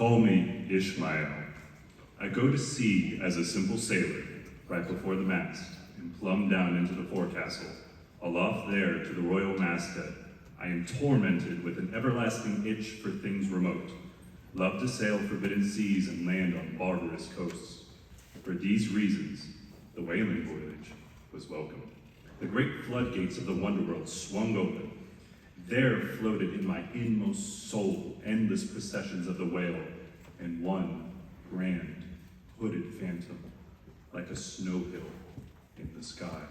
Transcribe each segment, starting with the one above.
Call me Ishmael. I go to sea as a simple sailor, right before the mast, and plumb down into the forecastle. Aloft there to the royal masthead, I am tormented with an everlasting itch for things remote. Love to sail forbidden seas and land on barbarous coasts. For these reasons, the whaling voyage was welcome. The great floodgates of the wonderworld swung open. There floated in my inmost soul endless processions of the whale, and one grand, hooded phantom, like a snow hill in the sky.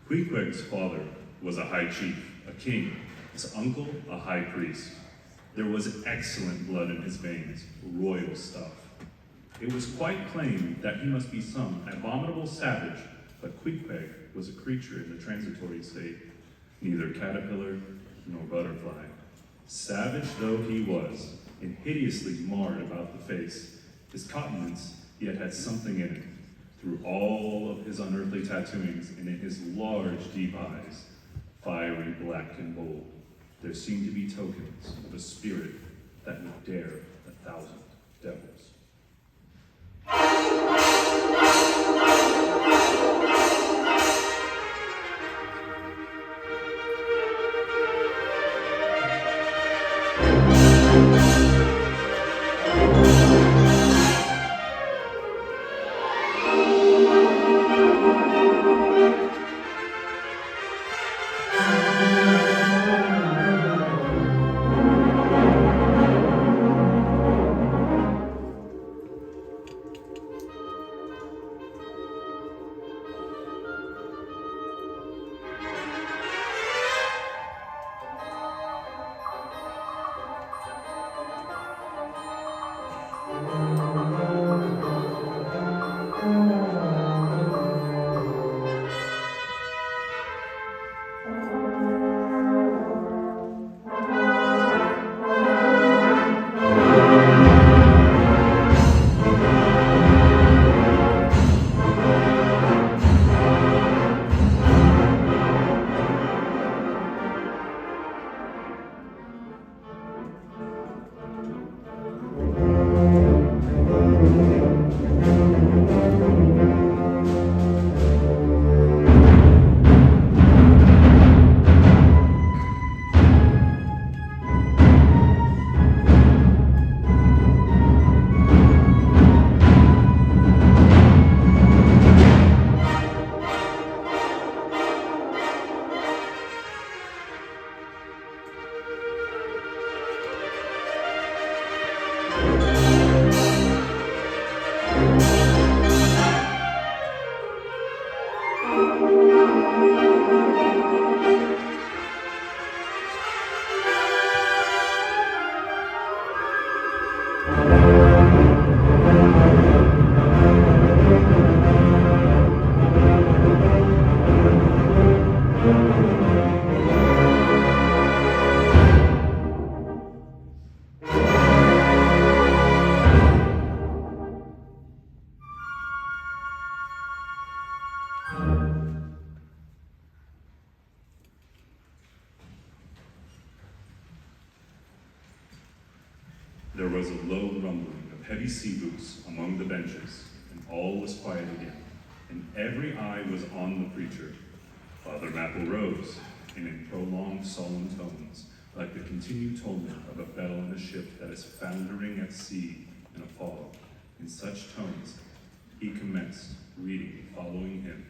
Queequeg's father was a high chief, a king, his uncle a high priest. There was excellent blood in his veins, royal stuff. It was quite plain that he must be some abominable savage, but Queequeg was a creature in the transitory state, neither caterpillar nor butterfly. Savage though he was, and hideously marred about the face, his countenance yet had something in it. Through all of his unearthly tattooings and in his large, deep eyes, fiery, black, and bold, there seemed to be tokens of a spirit that would dare 1,000 devils. arose a low rumbling of heavy sea boots among the benches, and all was quiet again, and every eye was on the preacher. Father Mapple rose, and in prolonged solemn tones, like the continued tumult of a bell in a ship that is foundering at sea in a fog, in such tones, he commenced reading the following hymn.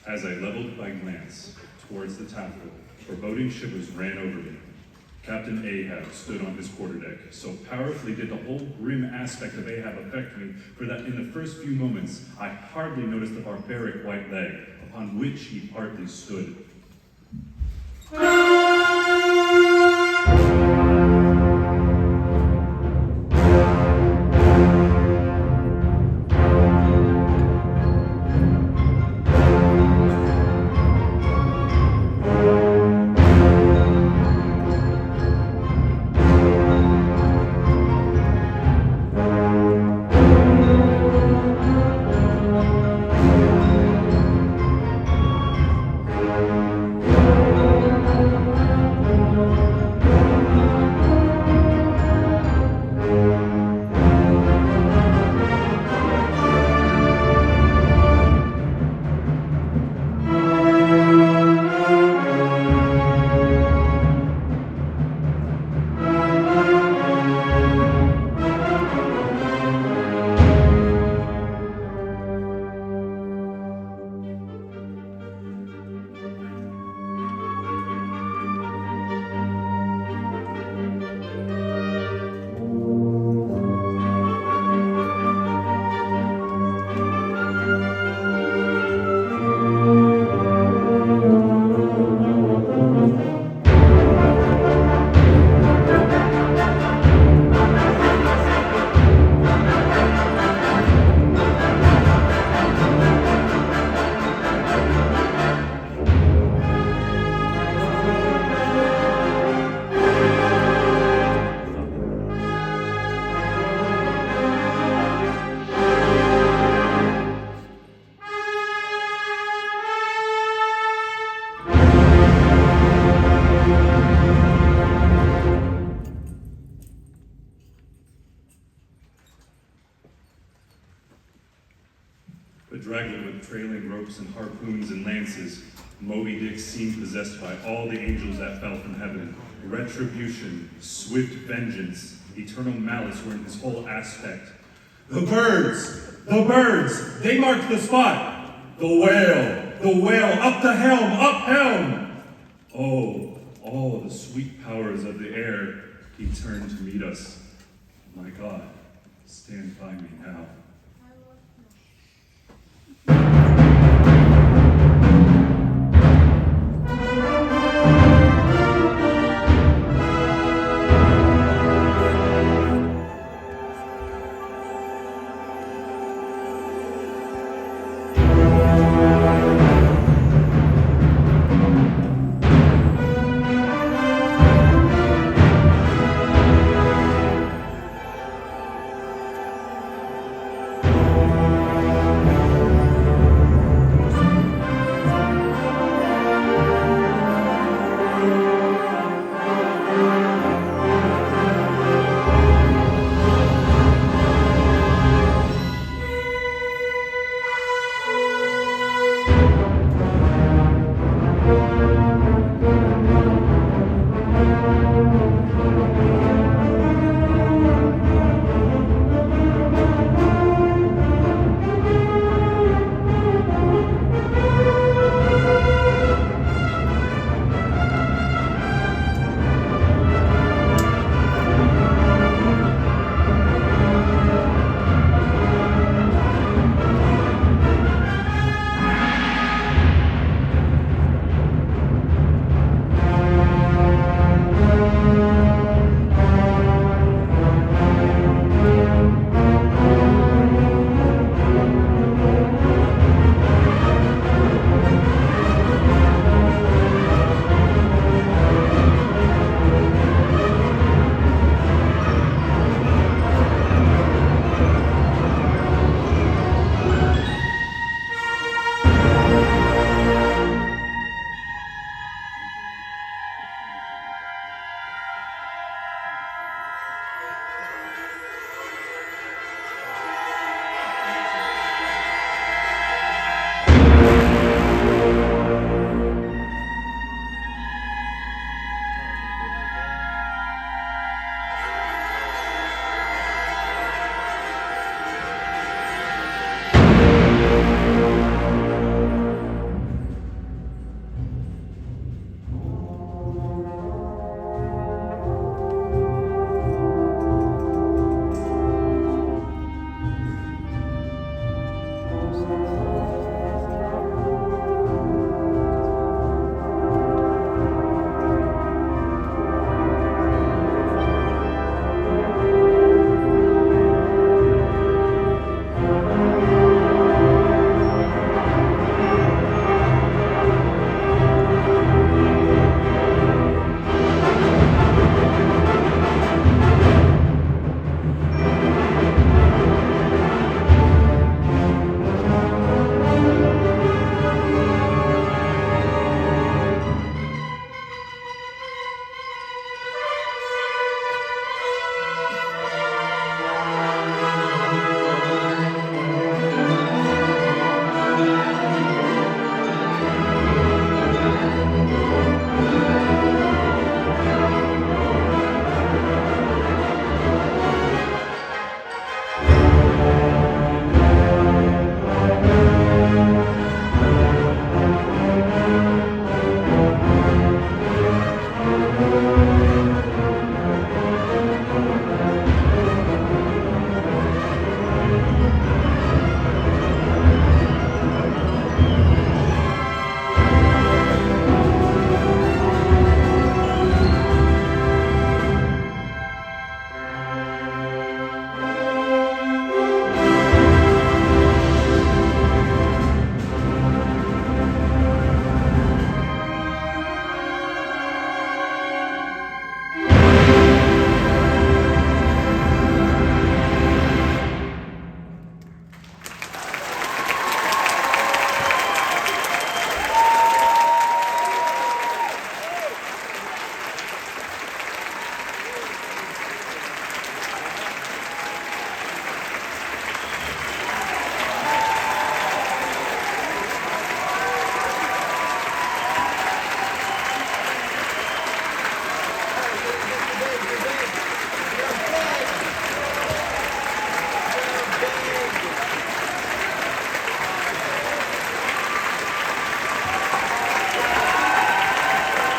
As I leveled my glance towards the taffrail, foreboding shivers ran over me. Captain Ahab stood on his quarterdeck. So powerfully did the whole grim aspect of Ahab affect me, for that in the first few moments I hardly noticed the barbaric white leg upon which he partly stood. of trailing ropes and harpoons and lances, Moby Dick seemed possessed by all the angels that fell from heaven. Retribution, swift vengeance, eternal malice were in his whole aspect. The birds, they marked the spot. The whale, up the helm. Oh, all the sweet powers of the air, he turned to meet us. My God, stand by me now.